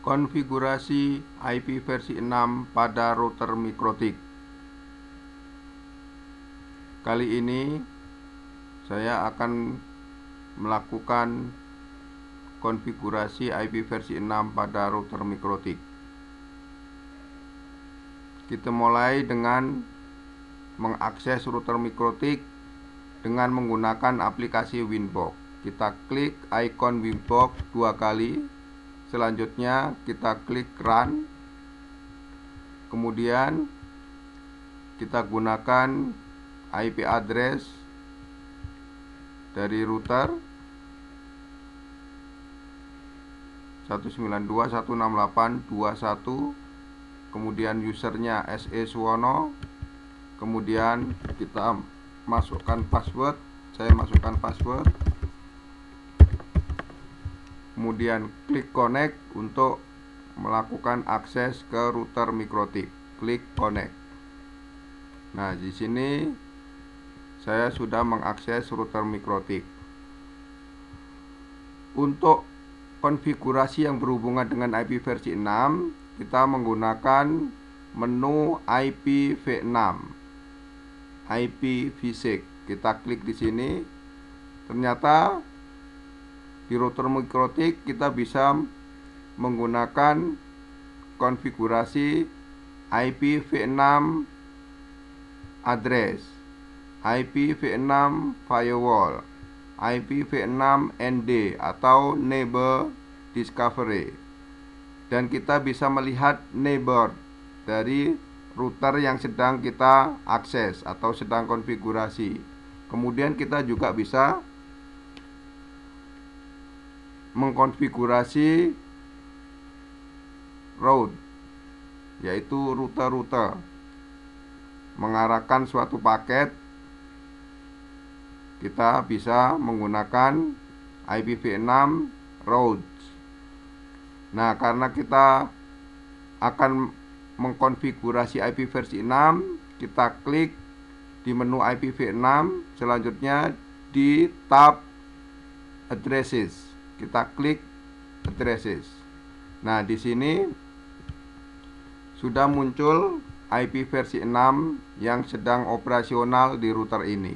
Konfigurasi IP versi 6 pada router MikroTik. Kali ini saya akan melakukan konfigurasi IP versi 6 pada router MikroTik. Kita mulai dengan mengakses router MikroTik dengan menggunakan aplikasi Winbox. Kita klik icon Winbox 2 kali. Selanjutnya kita klik Run. Kemudian kita gunakan IP address dari router 192.168.21. Kemudian usernya SE Suwono. Kemudian kita masukkan password. Saya masukkan password. Kemudian klik connect untuk melakukan akses ke router MikroTik. Klik connect. Nah, di sini saya sudah mengakses router MikroTik. Untuk konfigurasi yang berhubungan dengan IP versi 6, kita menggunakan menu IPv6, IPv6. Kita klik di sini. Ternyata di router MikroTik kita bisa menggunakan konfigurasi IPv6 address, IPv6 firewall, IPv6 ND atau neighbor discovery. Dan kita bisa melihat neighbor dari router yang sedang kita akses atau sedang konfigurasi. Kemudian kita juga bisa mengkonfigurasi route, yaitu rute-rute, mengarahkan suatu paket. Kita bisa menggunakan IPv6 routes. Nah, karena kita akan mengkonfigurasi IP versi 6, kita klik di menu IPv6, selanjutnya di tab addresses. Kita klik addresses. Nah, di sini sudah muncul IP versi 6 yang sedang operasional di router ini.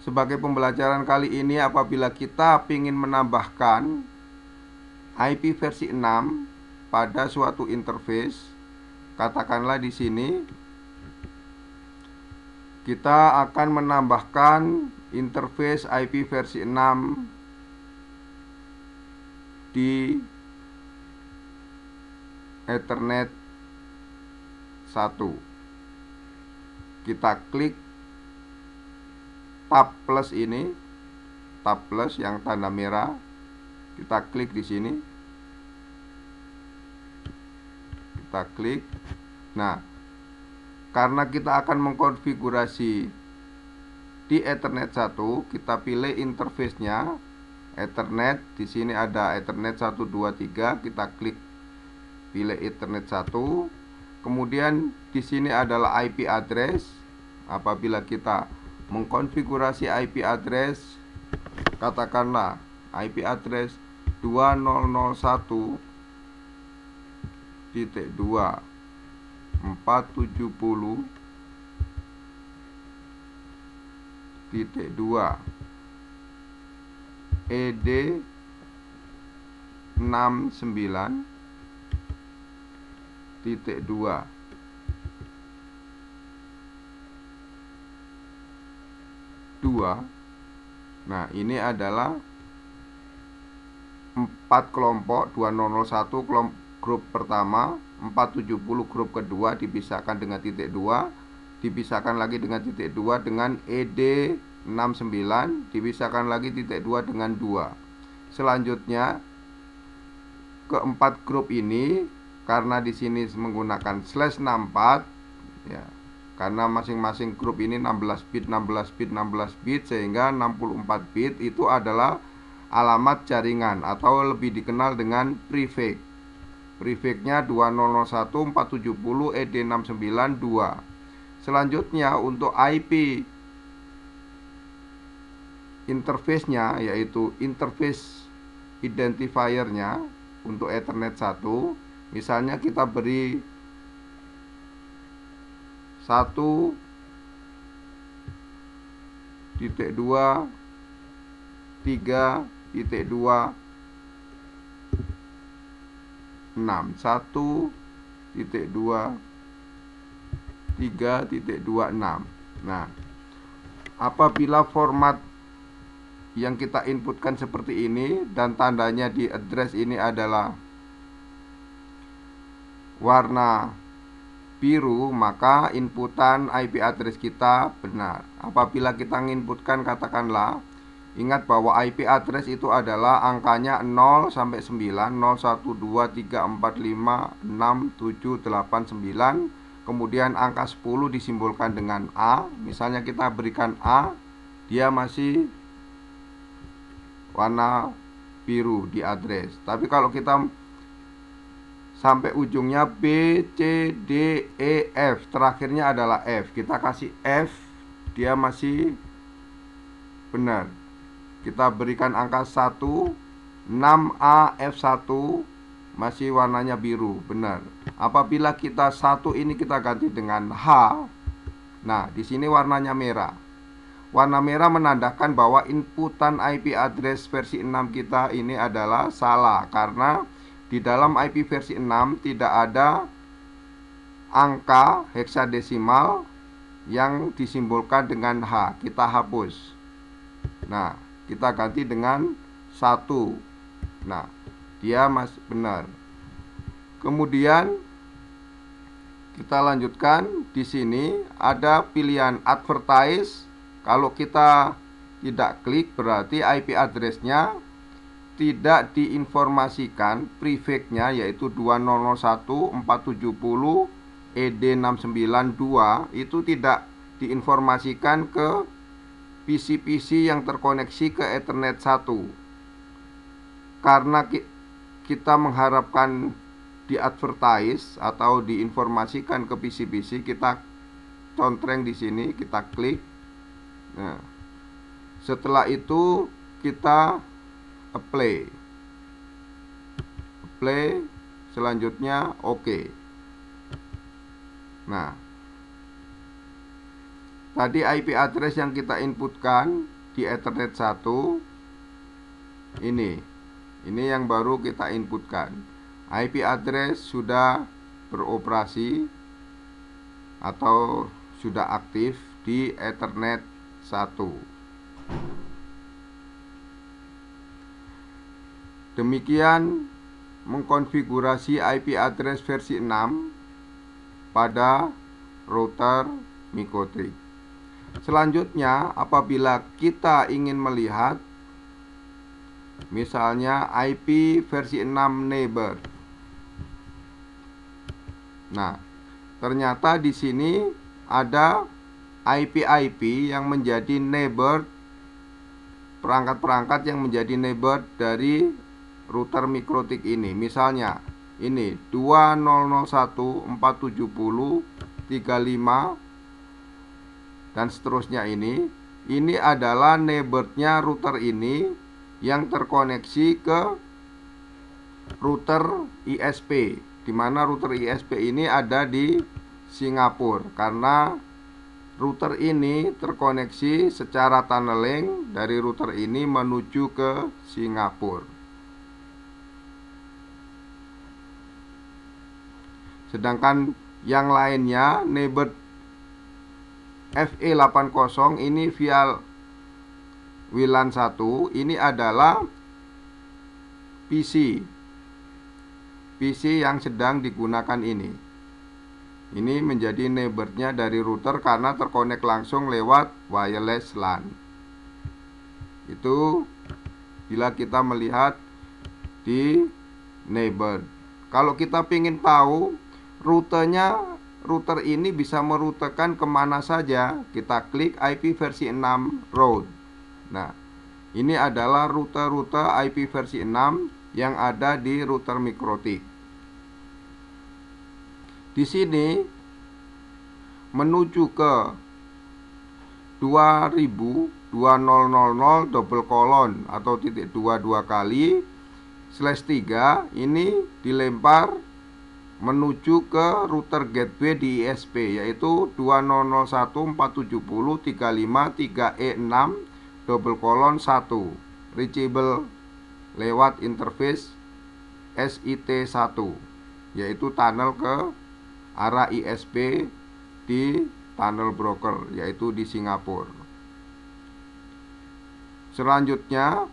Sebagai pembelajaran kali ini, apabila kita ingin menambahkan IP versi 6 pada suatu interface, katakanlah di sini kita akan menambahkan interface IP versi 6 di Ethernet 1. Kita klik tab plus ini, tab plus yang tanda merah. Kita klik di sini. Kita klik. Nah, karena kita akan mengkonfigurasi di Ethernet 1, kita pilih interface-nya Ethernet. Di sini ada Ethernet 123, kita klik pilih Ethernet 1. Kemudian di sini adalah IP address. Apabila kita mengkonfigurasi IP address, katakanlah IP address 20.1.470.2 ED 69.2. Nah, ini adalah 4 kelompok. 2001 grup pertama, 470 grup kedua, dipisahkan dengan titik 2, dipisahkan lagi dengan titik 2 dengan ED 69, dipisahkan lagi titik 2 dengan 2. Selanjutnya keempat grup ini, karena di sini menggunakan /64 ya, karena masing-masing grup ini 16 bit, 16 bit, 16 bit, sehingga 64 bit itu adalah alamat jaringan atau lebih dikenal dengan prefix. Prefixnya 2001.470 ED692. Selanjutnya untuk IP interface-nya, yaitu interface identifiernya untuk Ethernet 1. Misalnya kita beri 1.2 3.2 6 1.2 3.26. Nah, apabila format yang kita inputkan seperti ini dan tandanya di address ini adalah warna biru, maka inputan IP address kita benar. Apabila kita menginputkan, katakanlah, ingat bahwa IP address itu adalah angkanya 0 sampai 9, 0, 1, 2, 3, 4, 5, 6, 7, 8, 9. Kemudian angka 10 disimbolkan dengan A. Misalnya kita berikan A, dia masih warna biru di address. Tapi kalau kita sampai ujungnya B, C, D, E, F, terakhirnya adalah F, kita kasih F, dia masih benar. Kita berikan angka 1, 6A, F1, masih warnanya biru, benar. Apabila kita 1 ini kita ganti dengan H, nah di sini warnanya merah. Warna merah menandakan bahwa inputan IP address versi 6 kita ini adalah salah, karena di dalam IP versi 6 tidak ada angka heksadesimal yang disimbolkan dengan H. Kita hapus. Nah, kita ganti dengan 1. Nah, dia masih benar. Kemudian kita lanjutkan. Di sini ada pilihan advertise. Kalau kita tidak klik, berarti IP address-nya tidak diinformasikan, prefix-nya yaitu 2001.470 ED692 itu tidak diinformasikan ke PC-PC yang terkoneksi ke Ethernet 1. Karena kita mengharapkan di advertise atau diinformasikan ke PC-PC, kita contreng di sini, kita klik. Nah, setelah itu kita apply, selanjutnya oke. Nah, tadi IP address yang kita inputkan di Ethernet 1 ini yang baru kita inputkan. IP address sudah beroperasi atau sudah aktif di Ethernet 1. Demikian mengkonfigurasi IP address versi 6 pada router Microtrik. Selanjutnya, apabila kita ingin melihat misalnya IP versi 6 neighbor. Nah, ternyata di sini ada IP-IP yang menjadi neighbor, perangkat-perangkat yang menjadi neighbor dari router Microtrik ini. Misalnya ini 2001.470.35 dan seterusnya. Ini adalah neighbornya router ini yang terkoneksi ke router ISP, di mana router ISP ini ada di Singapura, karena router ini terkoneksi secara tunneling dari router ini menuju ke Singapura. Sedangkan yang lainnya neighbor FE80 ini via WLAN 1, ini adalah PC yang sedang digunakan ini. Ini menjadi neighbornya dari router karena terkonek langsung lewat wireless LAN. Itu bila kita melihat di neighbor. Kalau kita ingin tahu router ini bisa merutekan kemana saja, kita klik IP versi 6 route. Nah, ini adalah rute-rute IP versi 6 yang ada di router Microtrik. Di sini menuju ke 2000 2000 double colon atau titik 22 kali, /3 ini dilempar menuju ke router gateway di ISP, yaitu 20.1.470.3E6:1 reachable lewat interface SIT1, yaitu tunnel ke arah ISP di tunnel broker, yaitu di Singapura. Selanjutnya,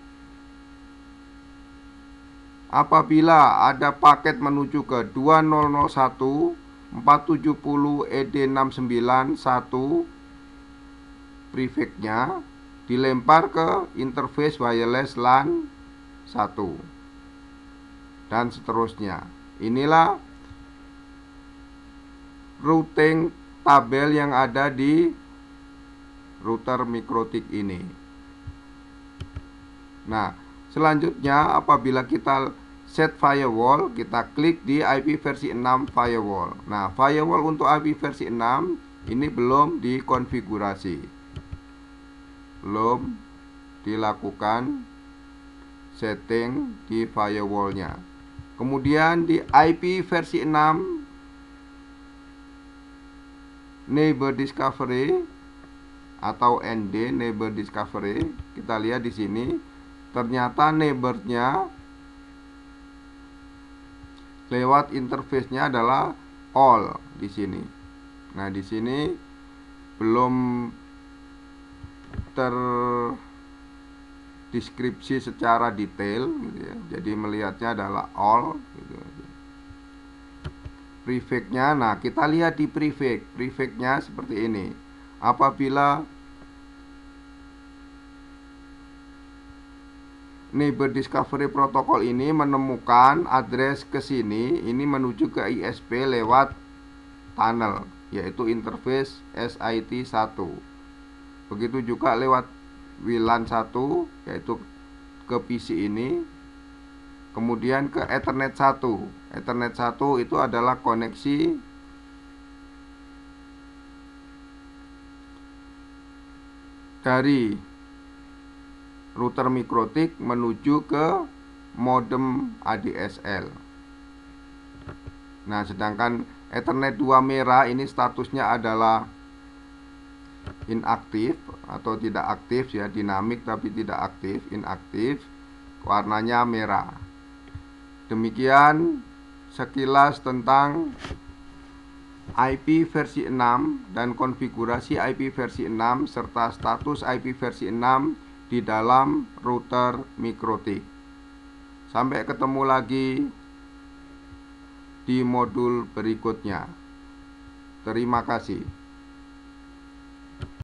apabila ada paket menuju ke 20.1.470.ED691, prefix-nya dilempar ke interface wireless LAN 1 dan seterusnya. Inilah routing tabel yang ada di router MikroTik ini. Nah, selanjutnya apabila kita set firewall, kita klik di IP versi 6 firewall. Nah, firewall untuk IP versi 6 ini belum dikonfigurasi, belum dilakukan setting di firewallnya. Kemudian di IP versi 6 neighbor discovery atau ND, neighbor discovery, kita lihat di sini ternyata neighbornya lewat interface-nya adalah all di sini. Nah, di sini belum terdeskripsi secara detail gitu ya. Jadi melihatnya adalah all gitu aja. Prefix-nya, nah kita lihat di prefix-nya seperti ini. Apabila neighbor discovery protokol ini menemukan address ke sini, ini menuju ke ISP lewat tunnel, yaitu interface SIT1. Begitu juga lewat WLAN 1, yaitu ke PC ini. Kemudian ke Ethernet 1. Ethernet 1 itu adalah koneksi dari router MikroTik menuju ke modem ADSL. Nah, sedangkan Ethernet 2 merah ini statusnya adalah inaktif atau tidak aktif ya, dinamik tapi tidak aktif, inaktif, warnanya merah. Demikian sekilas tentang IP versi 6 dan konfigurasi IP versi 6 serta status IP versi 6 di dalam router MikroTik. Sampai ketemu lagi di modul berikutnya. Terima kasih.